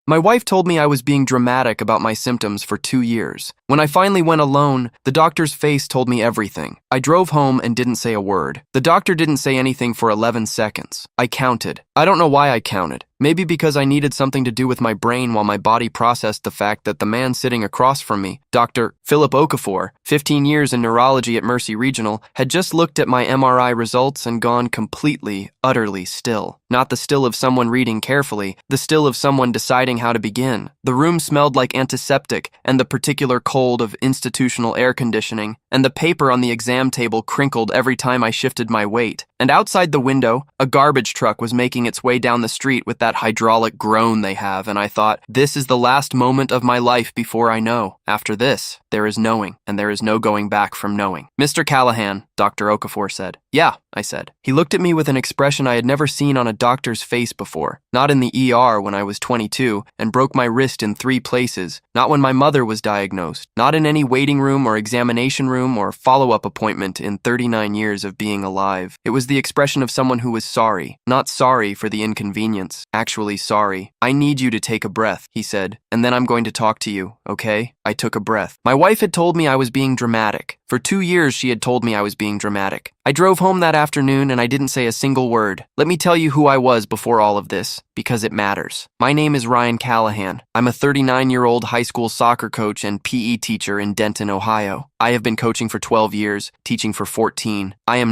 My wife told me I was being dramatic about my symptoms for 2 years. When I finally went alone, the doctor's face told me everything. I drove home and didn't say a word. The doctor didn't say anything for 11 seconds. I counted. I don't know why I counted. Maybe because I needed something to do with my brain while my body processed the fact that the man sitting across from me, Dr. Philip Okafor, 15 years in neurology at Mercy Regional, had just looked at my MRI results and gone completely, utterly still. Not the still of someone reading carefully, the still of someone deciding how to begin. The room smelled like antiseptic and the particular cold of institutional air conditioning, and the paper on the exam table crinkled every time I shifted my weight. And outside the window, a garbage truck was making its way down the street with that hydraulic groan they have, and I thought, this is the last moment of my life before I know. After this, there is knowing, and there is no going back from knowing. Mr. Callahan, Dr. Okafor said. Yeah, I said. He looked at me with an expression I had never seen on a doctor's face before. Not in the ER when I was 22 and broke my wrist in 3 places. Not when my mother was diagnosed. Not in any waiting room or examination room or follow-up appointment in 39 years of being alive. It was the expression of someone who was sorry. Not sorry for the inconvenience. Actually sorry. I need you to take a breath, he said, and then I'm going to talk to you, okay? I took a breath. My wife had told me I was being dramatic. For 2 years, she had told me I was being dramatic. I drove home that afternoon and I didn't say a single word. Let me tell you who I was before all of this, because it matters. My name is Ryan Callahan. I'm a 39-year-old high school soccer coach and PE teacher in Denton, Ohio. I have been coaching for 12 years, teaching for 14. I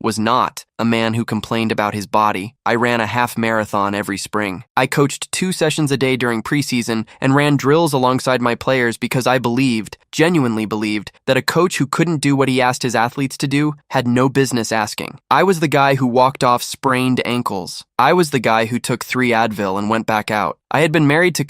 was not, a man who complained about his body. I ran a half marathon every spring. I coached 2 sessions a day during preseason and ran drills alongside my players because I genuinely believed, that a coach who couldn't do what he asked his athletes to do had no business asking. I was the guy who walked off sprained ankles. I was the guy who took 3 Advil and went back out. I had been married to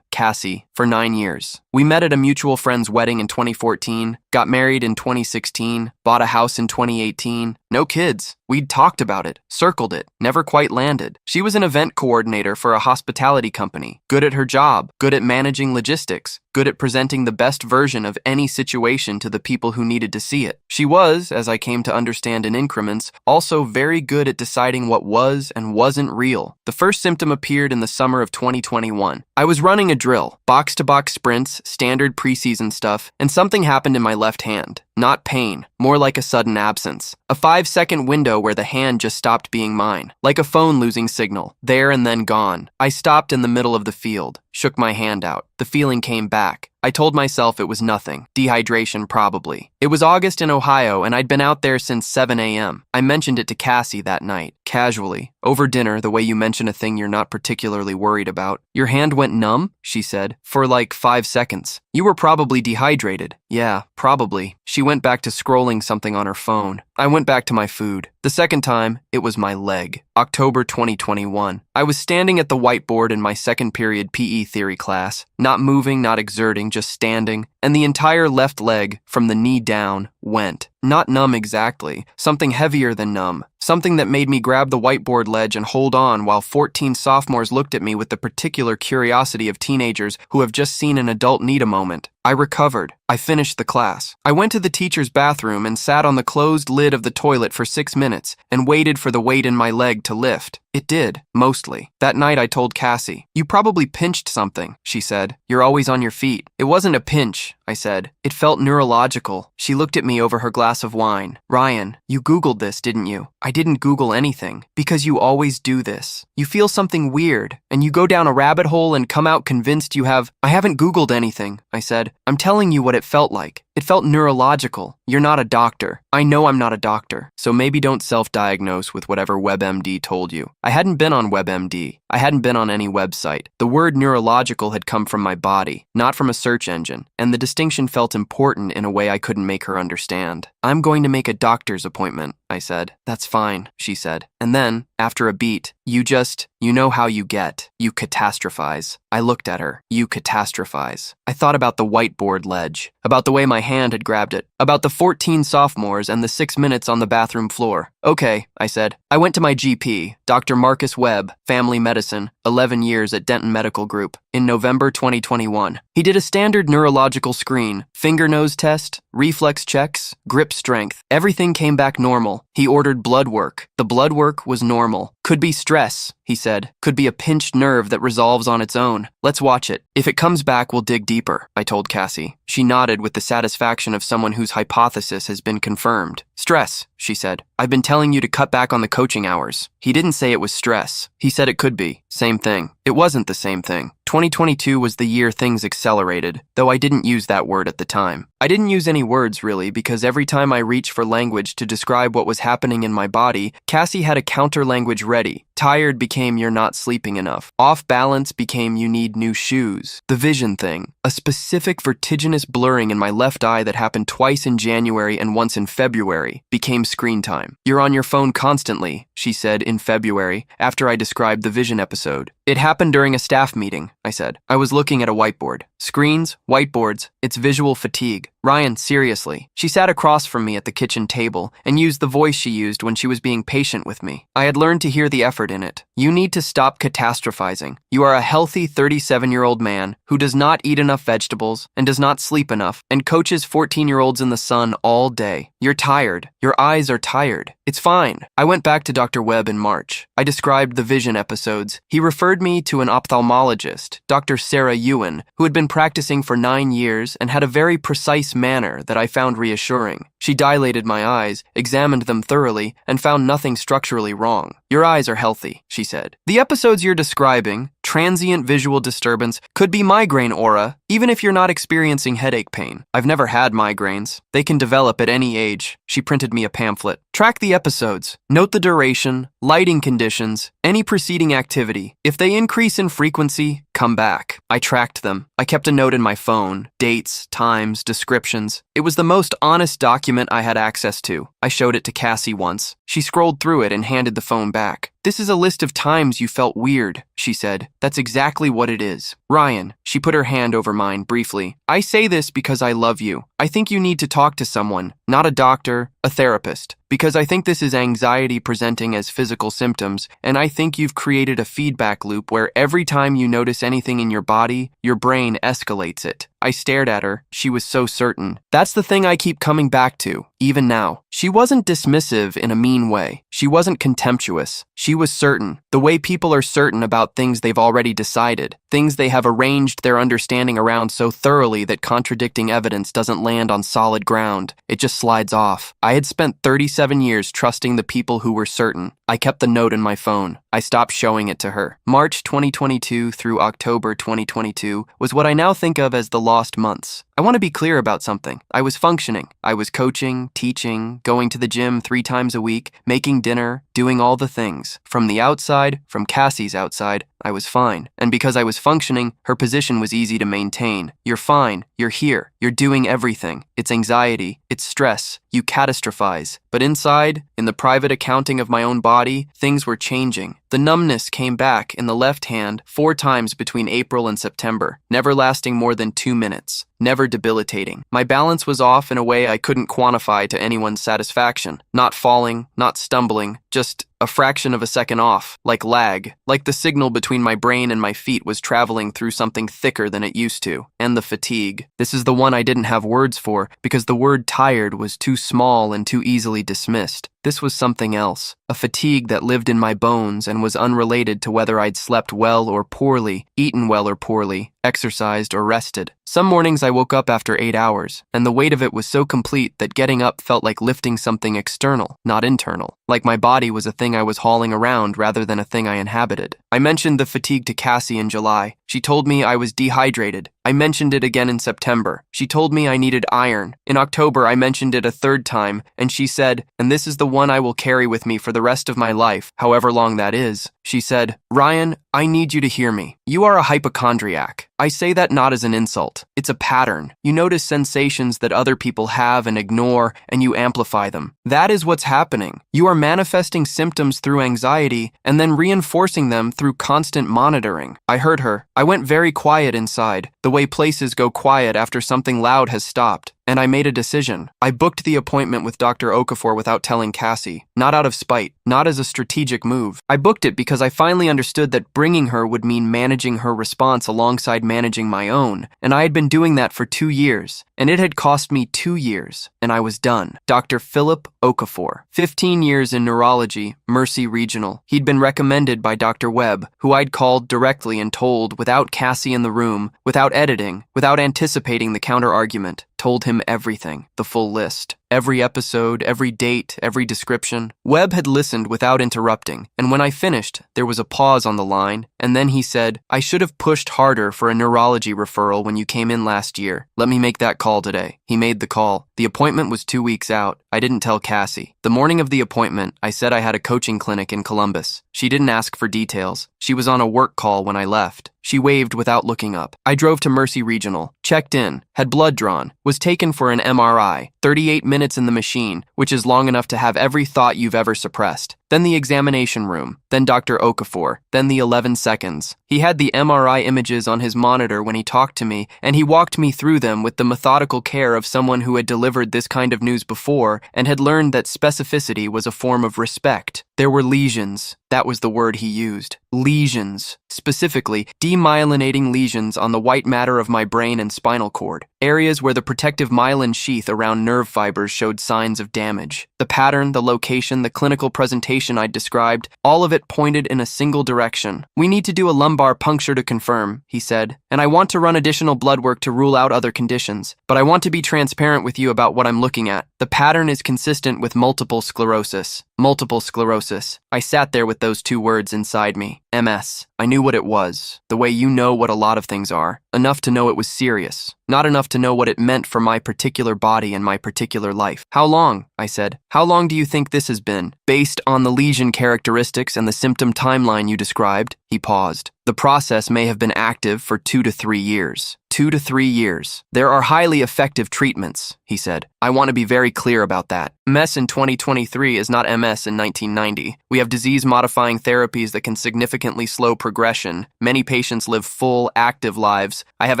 Cassie, for 9 years. We met at a mutual friend's wedding in 2014, got married in 2016, bought a house in 2018. No kids. We'd talked about it, circled it, never quite landed. She was an event coordinator for a hospitality company, good at her job, good at managing logistics, good at presenting the best version of any situation to the people who needed to see it. She was, as I came to understand in increments, also very good at deciding what was and wasn't real. The first symptom appeared in the summer of 2021. I was running a drill, box-to-box sprints, standard preseason stuff, and something happened in my left hand. Not pain, more like a sudden absence. A 5-second window where the hand just stopped being mine, like a phone losing signal, there and then gone. I stopped in the middle of the field, shook my hand out. The feeling came back. I told myself it was nothing. Dehydration, probably. It was August in Ohio, and I'd been out there since 7 a.m. I mentioned it to Cassie that night, casually. Over dinner, the way you mention a thing you're not particularly worried about. Your hand went numb, she said, for like 5 seconds. You were probably dehydrated. Yeah, probably. She went back to scrolling something on her phone. I went back to my food. The second time, it was my leg. October 2021. I was standing at the whiteboard in my second period PE theory class, not moving, not exerting, just standing, and the entire left leg, from the knee down, went. Not numb exactly, something heavier than numb. Something that made me grab the whiteboard ledge and hold on while 14 sophomores looked at me with the particular curiosity of teenagers who have just seen an adult need a moment. I recovered. I finished the class. I went to the teacher's bathroom and sat on the closed lid of the toilet for 6 minutes and waited for the weight in my leg to lift. It did, mostly. That night I told Cassie, "You probably pinched something," she said. "You're always on your feet." "It wasn't a pinch," I said. "It felt neurological." She looked at me over her glass of wine. "Ryan, you Googled this, didn't you?" "I didn't Google anything, because you always do this. You feel something weird, and you go down a rabbit hole and come out convinced you have—" "I haven't Googled anything," I said. "I'm telling you what it felt like. It felt neurological. You're not a doctor. I know I'm not a doctor, so maybe don't self-diagnose with whatever WebMD told you." I hadn't been on WebMD. I hadn't been on any website. The word neurological had come from my body, not from a search engine, and the distinction felt important in a way I couldn't make her understand. "I'm going to make a doctor's appointment," I said. "That's fine," she said. And then, after a beat, you know how you get. You catastrophize. I looked at her. You catastrophize. I thought about the whiteboard ledge, about the way my hand had grabbed it, about the 14 sophomores and the 6 minutes on the bathroom floor. "Okay," I said. I went to my GP, Dr. Marcus Webb, family medicine, 11 years at Denton Medical Group, in November 2021. He did a standard neurological screen, finger-nose test, reflex checks, grip strength. Everything came back normal. He ordered blood work. The blood work was normal. Could be stress, he said. Could be a pinched nerve that resolves on its own. Let's watch it. If it comes back, we'll dig deeper, I told Cassie. She nodded with the satisfaction of someone whose hypothesis has been confirmed. Stress, she said. I've been telling you to cut back on the coaching hours. He didn't say it was stress. He said it could be. Same thing. It wasn't the same thing. 2022 was the year things accelerated, though I didn't use that word at the time. I didn't use any words, really, because every time I reached for language to describe what was happening in my body, Cassie had a counter language ready. Tired became you're not sleeping enough. Off balance became you need new shoes. The vision thing. A specific vertiginous blurring in my left eye that happened twice in January and once in February became screen time. You're on your phone constantly, she said in February, after I described the vision episode. It happened during a staff meeting, I said. I was looking at a whiteboard. Screens, whiteboards, it's visual fatigue. Ryan, seriously. She sat across from me at the kitchen table and used the voice she used when she was being patient with me. I had learned to hear the effort in it. You need to stop catastrophizing. You are a healthy 37-year-old man who does not eat enough vegetables and does not sleep enough and coaches 14-year-olds in the sun all day. You're tired. Your eyes are tired. It's fine. I went back to Dr. Webb in March. I described the vision episodes. He referred me to an ophthalmologist, Dr. Sarah Ewan, who had been practicing for 9 years and had a very precise manner that I found reassuring. She dilated my eyes, examined them thoroughly, and found nothing structurally wrong. Your eyes are healthy, she said. The episodes you're describing, transient visual disturbance, could be migraine aura, even if you're not experiencing headache pain. I've never had migraines. They can develop at any age. She printed me a pamphlet. Track the episodes. Note the duration, lighting conditions, any preceding activity. If they increase in frequency, come back. I tracked them. I kept a note in my phone, dates, times, descriptions. It was the most honest document I had access to. I showed it to Cassie once. She scrolled through it and handed the phone back. This is a list of times you felt weird, she said. That's exactly what it is. Ryan, she put her hand over mine briefly. I say this because I love you. I think you need to talk to someone, not a doctor, a therapist, because I think this is anxiety presenting as physical symptoms, and I think you've created a feedback loop where every time you notice anything in your body, your brain escalates it. I stared at her. She was so certain. That's the thing I keep coming back to, even now. She wasn't dismissive in a mean way. She wasn't contemptuous. She was certain. The way people are certain about things they've already decided, things they have arranged their understanding around so thoroughly that contradicting evidence doesn't land on solid ground. It just slides off. I had spent 37 years trusting the people who were certain. I kept the note in my phone. I stopped showing it to her. March 2022 through October 2022 was what I now think of as the lost months. I want to be clear about something. I was functioning. I was coaching, teaching, going to the gym 3 times a week, making dinner, doing all the things. From the outside, from Cassie's outside, I was fine. And because I was functioning, her position was easy to maintain. You're fine. You're here. You're doing everything. It's anxiety. It's stress. You catastrophize. But inside, in the private accounting of my own body, things were changing. The numbness came back in the left hand 4 times between April and September, never lasting more than 2 minutes, never debilitating. My balance was off in a way I couldn't quantify to anyone's satisfaction. Not falling, not stumbling, just a fraction of a second off, like lag, like the signal between my brain and my feet was traveling through something thicker than it used to. And the fatigue. This is the one I didn't have words for because the word tired was too small and too easily dismissed. This was something else, a fatigue that lived in my bones and was unrelated to whether I'd slept well or poorly, eaten well or poorly, exercised or rested. Some mornings I woke up after 8 hours, and the weight of it was so complete that getting up felt like lifting something external, not internal, like my body was a thing I was hauling around rather than a thing I inhabited. I mentioned the fatigue to Cassie in July. She told me I was dehydrated. I mentioned it again in September. She told me I needed iron. In October, I mentioned it a 3rd time, and she said, and this is the one I will carry with me for the rest of my life, however long that is. She said, Ryan, I need you to hear me. You are a hypochondriac. I say that not as an insult. It's a pattern. You notice sensations that other people have and ignore, and you amplify them. That is what's happening. You are manifesting symptoms through anxiety and then reinforcing them through constant monitoring. I heard her. I went very quiet inside, the way places go quiet after something loud has stopped. and I made a decision. I booked the appointment with Dr. Okafor without telling Cassie, not out of spite, not as a strategic move. I booked it because I finally understood that bringing her would mean managing her response alongside managing my own, and I had been doing that for 2 years, and it had cost me 2 years, and I was done. Dr. Philip Okafor, 15 years in neurology, Mercy Regional. He'd been recommended by Dr. Webb, who I'd called directly and told, without Cassie in the room, without editing, without anticipating the counter-argument, told him everything, the full list. Every episode, every date, every description. Webb had listened without interrupting, and when I finished, there was a pause on the line, and then he said, "I should have pushed harder for a neurology referral when you came in last year. Let me make that call today." He made the call. The appointment was 2 weeks out. I didn't tell Cassie. The morning of the appointment, I said I had a coaching clinic in Columbus. She didn't ask for details. She was on a work call when I left. She waved without looking up. I drove to Mercy Regional, checked in, had blood drawn, was taken for an MRI, 38 minutes in the machine, which is long enough to have every thought you've ever suppressed. Then the examination room, then Dr. Okafor, then the 11 seconds. He had the MRI images on his monitor when he talked to me, and he walked me through them with the methodical care of someone who had delivered this kind of news before and had learned that specificity was a form of respect. There were lesions. That was the word he used. Lesions. Specifically, demyelinating lesions on the white matter of my brain and spinal cord. Areas where the protective myelin sheath around nerve fibers showed signs of damage. The pattern, the location, the clinical presentation I'd described, all of it pointed in a single direction. "We need to do a lumbar puncture to confirm," he said, "and I want to run additional blood work to rule out other conditions. But I want to be transparent with you about what I'm looking at. The pattern is consistent with multiple sclerosis." Multiple sclerosis. I sat there with those 2 words inside me. MS. I knew what it was, the way you know what a lot of things are. Enough to know it was serious. Not enough to know what it meant for my particular body and my particular life. "How long?" I said. "How long do you think this has been?" "Based on the lesion characteristics and the symptom timeline you described." He paused. "The process may have been active for 2 to 3 years. 2 to 3 years. There are highly effective treatments," he said. "I want to be very clear about that. MS in 2023 is not MS in 1990. We have disease-modifying therapies that can significantly slow progression. Many patients live full, active lives. I have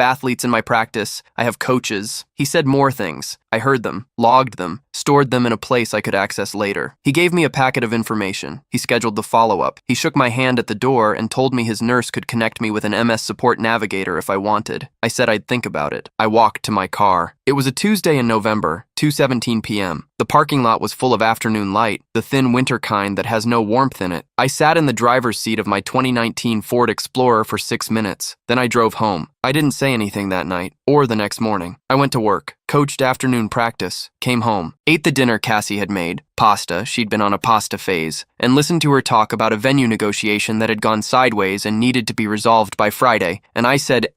athletes in my practice. I have coaches." He said more things. I heard them, logged them, stored them in a place I could access later. He gave me a packet of information. He scheduled the follow-up. He shook my hand at the door and told me his nurse could connect me with an MS support navigator if I wanted. I said I'd think about it. I walked to my car. It was a Tuesday in November, 2:17 p.m. The parking lot was full of afternoon light, the thin winter kind that has no warmth in it. I sat in the driver's seat of my 2019 Ford Explorer for 6 minutes. Then I drove home. I didn't say anything that night, or the next morning. I went to work, coached afternoon practice, came home, ate the dinner Cassie had made, pasta, she'd been on a pasta phase, and listened to her talk about a venue negotiation that had gone sideways and needed to be resolved by Friday, and I said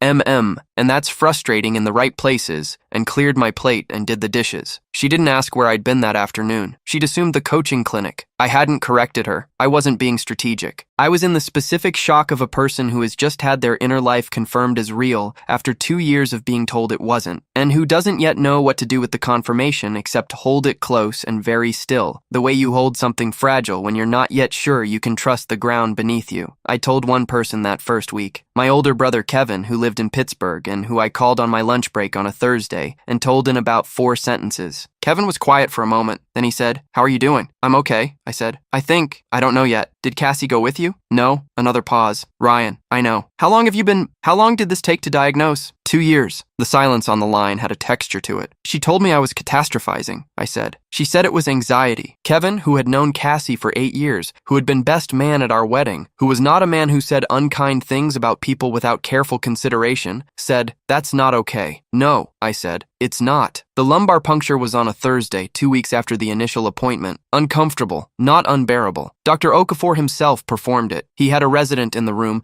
and that's frustrating in the right places, and cleared my plate and did the dishes. She didn't ask where I'd been that afternoon. She'd assumed the coaching clinic. I hadn't corrected her. I wasn't being strategic. I was in the specific shock of a person who has just had their inner life confirmed as real after 2 years of being told it wasn't, and who doesn't yet know what to do with the confirmation except hold it close and very still, the way you hold something fragile when you're not yet sure you can trust the ground beneath you. I told one person that first week. My older brother Kevin, who lived in Pittsburgh and who I called on my lunch break on a Thursday and told in about 4 sentences. Kevin was quiet for a moment. Then he said, "How are you doing?" "I'm okay," I said. I don't know yet. Did Cassie go with you?" "No." Another pause. "Ryan, I know. How long did this take to diagnose?" 2 years. The silence on the line had a texture to it. "She told me I was catastrophizing," I said. "She said it was anxiety." Kevin, who had known Cassie for 8 years, who had been best man at our wedding, who was not a man who said unkind things about people without careful consideration, said, "That's not okay." "No," I said. "It's not." The lumbar puncture was on a Thursday, 2 weeks after the initial appointment. Uncomfortable, not unbearable. Dr. Okafor himself performed it. He had a resident in the room,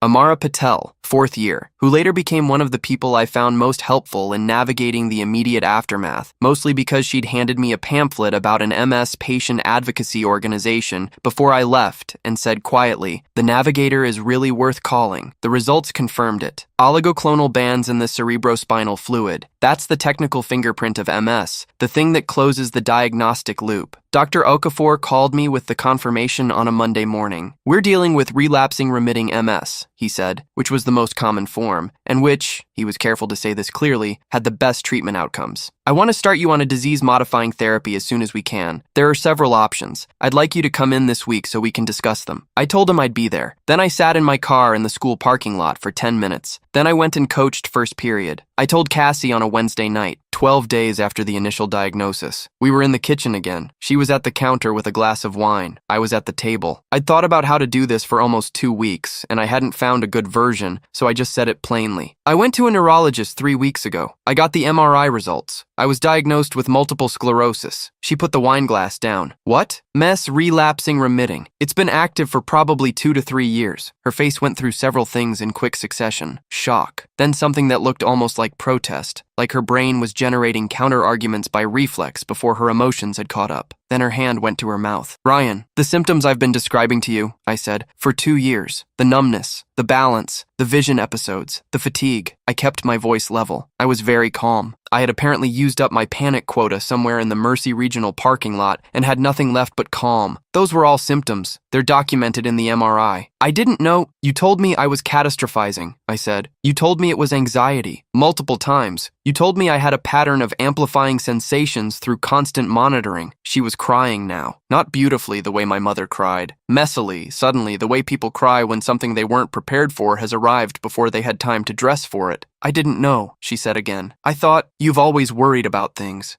Amara Patel, 4th year, who later became one of the people I found most helpful in navigating the immediate aftermath, mostly because she'd handed me a pamphlet about an MS patient advocacy organization before I left and said quietly, "The navigator is really worth calling." The results confirmed it. Oligoclonal bands in the cerebrospinal fluid. That's the technical fingerprint of MS, the thing that closes the diagnostic loop. Dr. Okafor called me with the confirmation on a Monday morning. "We're dealing with relapsing remitting MS," he said, which was the most common form, and which, he was careful to say this clearly, had the best treatment outcomes. I want to start you on a disease-modifying therapy as soon as we can. There are several options. I'd like you to come in this week so we can discuss them. I told him I'd be there. Then I sat in my car in the school parking lot for 10 minutes. Then I went and coached first period. I told Cassie on a Wednesday night, 12 days after the initial diagnosis. We were in the kitchen again. She was at the counter with a glass of wine. I was at the table. I'd thought about how to do this for almost 2 weeks, and I hadn't found a good version, so I just said it plainly. I went to a neurologist 3 weeks ago. I got the MRI results. I was diagnosed with multiple sclerosis. She put the wine glass down. What? MES relapsing remitting. It's been active for probably 2 to 3 years. Her face went through several things in quick succession. Shock. Then something that looked almost like protest, like her brain was generating counter-arguments by reflex before her emotions had caught up. Then her hand went to her mouth. Ryan, the symptoms I've been describing to you, I said, for 2 years. The numbness, the balance, the vision episodes, the fatigue. I kept my voice level. I was very calm. I had apparently used up my panic quota somewhere in the Mercy Regional parking lot and had nothing left but calm. Those were all symptoms. They're documented in the MRI. I didn't know. You told me I was catastrophizing, I said. You told me it was anxiety. Multiple times. You told me I had a pattern of amplifying sensations through constant monitoring. She was crying now. Not beautifully the way my mother cried. Messily, suddenly, the way people cry when something they weren't prepared for has arrived before they had time to dress for it. I didn't know, she said again. I thought, you've always worried about things.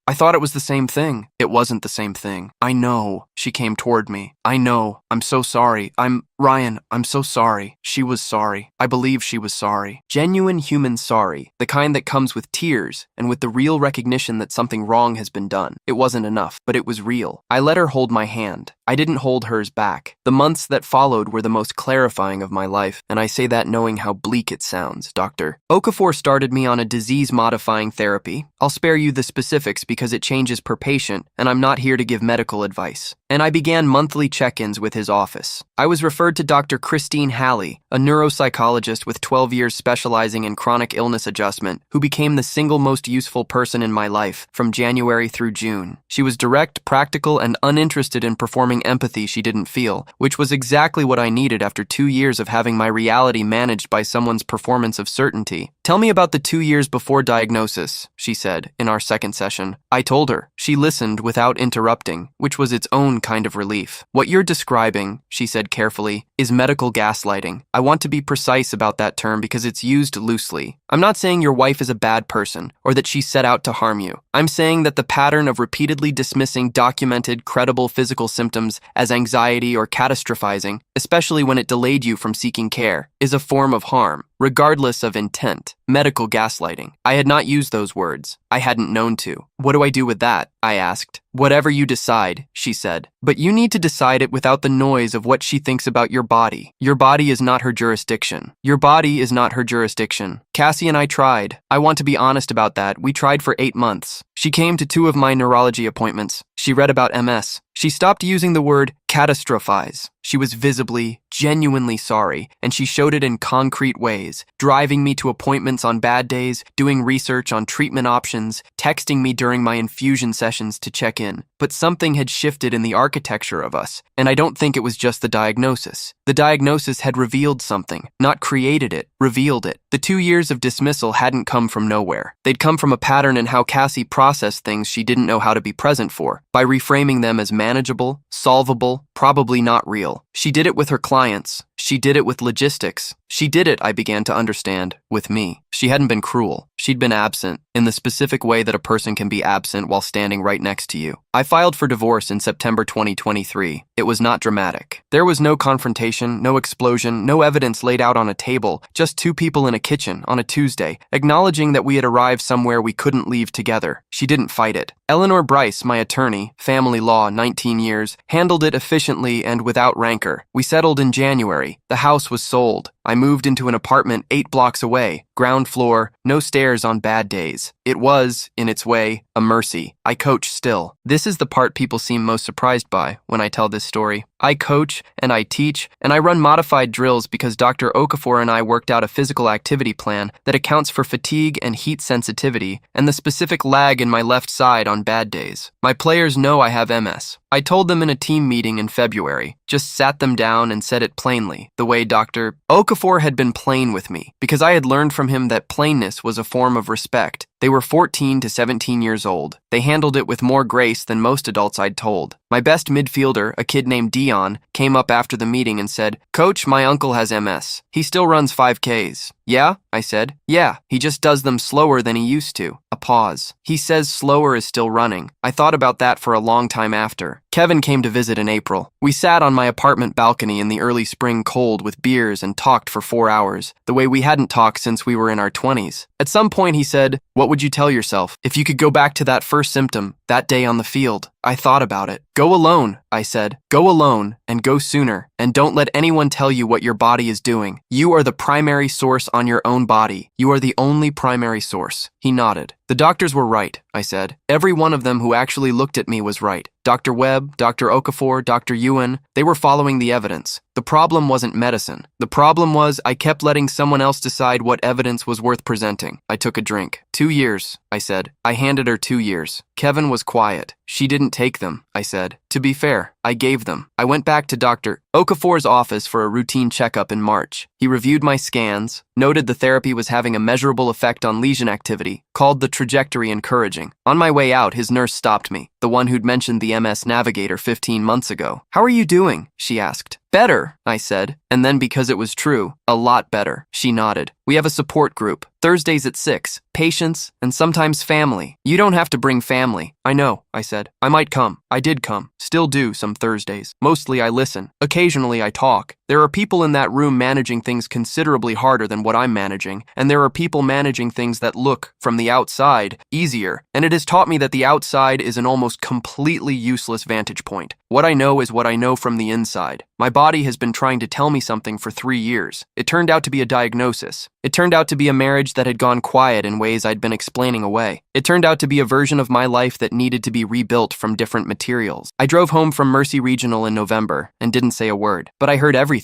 I thought it was the same thing. It wasn't the same thing. I know. She came toward me. I know. I'm so sorry. Ryan, I'm so sorry. She was sorry. I believe she was sorry. Genuine human sorry. The kind that comes with tears and with the real recognition that something wrong has been done. It wasn't enough, but it was real. I let her hold my hand. I didn't hold hers back. The months that followed were the most clarifying of my life, and I say that knowing how bleak it sounds, Doctor. Okafor started me on a disease-modifying therapy. I'll spare you the specifics because it changes per patient, and I'm not here to give medical advice. And I began monthly check-ins with his office. I was referred to Dr. Christine Halley, a neuropsychologist with 12 years specializing in chronic illness adjustment, who became the single most useful person in my life from January through June. She was direct, practical, and uninterested in performing empathy she didn't feel, which was exactly what I needed after 2 years of having my reality managed by someone's performance of certainty. Tell me about the 2 years before diagnosis, she said in our second session. I told her. She listened without interrupting, which was its own kind of relief. What you're describing, she said carefully, is medical gaslighting. I want to be precise about that term because it's used loosely. I'm not saying your wife is a bad person or that she set out to harm you. I'm saying that the pattern of repeatedly dismissing documented, credible physical symptoms as anxiety or catastrophizing, especially when it delayed you from seeking care, is a form of harm, regardless of intent. Medical gaslighting. I had not used those words. I hadn't known to. What do I do with that? I asked. Whatever you decide, she said. But you need to decide it without the noise of what she thinks about your body. Your body is not her jurisdiction. Your body is not her jurisdiction. Cassie and I tried. I want to be honest about that. We tried for 8 months. She came to 2 of my neurology appointments. She read about MS. She stopped using the word catastrophize. She was visibly, genuinely sorry, and she showed it in concrete ways, driving me to appointments on bad days, doing research on treatment options, texting me during my infusion sessions to check in. But something had shifted in the architecture of us, and I don't think it was just the diagnosis. The diagnosis had revealed something, not created it, revealed it. The 2 years of dismissal hadn't come from nowhere. They'd come from a pattern in how Cassie processed things she didn't know how to be present for, by reframing them as manageable, solvable, probably not real. She did it with her clients. She did it with logistics. She did it, I began to understand, with me. She hadn't been cruel. She'd been absent, in the specific way that a person can be absent while standing right next to you. I filed for divorce in September 2023. It was not dramatic. There was no confrontation, no explosion, no evidence laid out on a table, just 2 people in a kitchen on a Tuesday, acknowledging that we had arrived somewhere we couldn't leave together. She didn't fight it. Eleanor Bryce, my attorney, family law, 19 years, handled it efficiently and without rancor. We settled in January. The house was sold. I moved into an apartment 8 blocks away, ground floor, no stairs on bad days. It was, in its way, a mercy. I coach still. This is the part people seem most surprised by when I tell this story. I coach and I teach and I run modified drills because Dr. Okafor and I worked out a physical activity plan that accounts for fatigue and heat sensitivity and the specific lag in my left side on bad days. My players know I have MS. I told them in a team meeting in February, just sat them down and said it plainly, the way Dr. Okafor had been plain with me, because I had learned from him that plainness was a form of respect. They were 14 to 17 years old. They handled it with more grace than most adults I'd told. My best midfielder, a kid named Dion, came up after the meeting and said, "Coach, my uncle has MS. He still runs 5Ks. Yeah? I said. Yeah, he just does them slower than he used to. A pause. He says slower is still running. I thought about that for a long time after. Kevin came to visit in April. We sat on my apartment balcony in the early spring cold with beers and talked for 4 hours, the way we hadn't talked since we were in our 20s. At some point he said, "What would you tell yourself if you could go back to that first symptom, that day on the field?" I thought about it. "Go alone," I said. "Go alone, and go sooner. And don't let anyone tell you what your body is doing. You are the primary source on your own body. You are the only primary source." He nodded. "The doctors were right," I said. "Every one of them who actually looked at me was right. Dr. Webb, Dr. Okafor, Dr. Ewan, they were following the evidence. The problem wasn't medicine. The problem was I kept letting someone else decide what evidence was worth presenting." I took a drink. 2 years, I said. I handed her 2 years. Kevin was quiet. "She didn't take them," I said. "To be fair, I gave them." I went back to Dr. Okafor's office for a routine checkup in March. He reviewed my scans, noted the therapy was having a measurable effect on lesion activity, called the trajectory encouraging. On my way out, his nurse stopped me, the one who'd mentioned the MS Navigator 15 months ago. "How are you doing?" she asked. "Better," I said, and then because it was true, a lot better. She nodded. "We have a support group. Thursdays at 6. Patients, and sometimes family." "You don't have to bring family." "I know," I said. "I might come." I did come. Still do some Thursdays. Mostly I listen. Occasionally I talk. There are people in that room managing things considerably harder than what I'm managing, and there are people managing things that look, from the outside, easier, and it has taught me that the outside is an almost completely useless vantage point. What I know is what I know from the inside. My body has been trying to tell me something for 3 years. It turned out to be a diagnosis. It turned out to be a marriage that had gone quiet in ways I'd been explaining away. It turned out to be a version of my life that needed to be rebuilt from different materials. I drove home from Mercy Regional in November and didn't say a word, but I heard everything.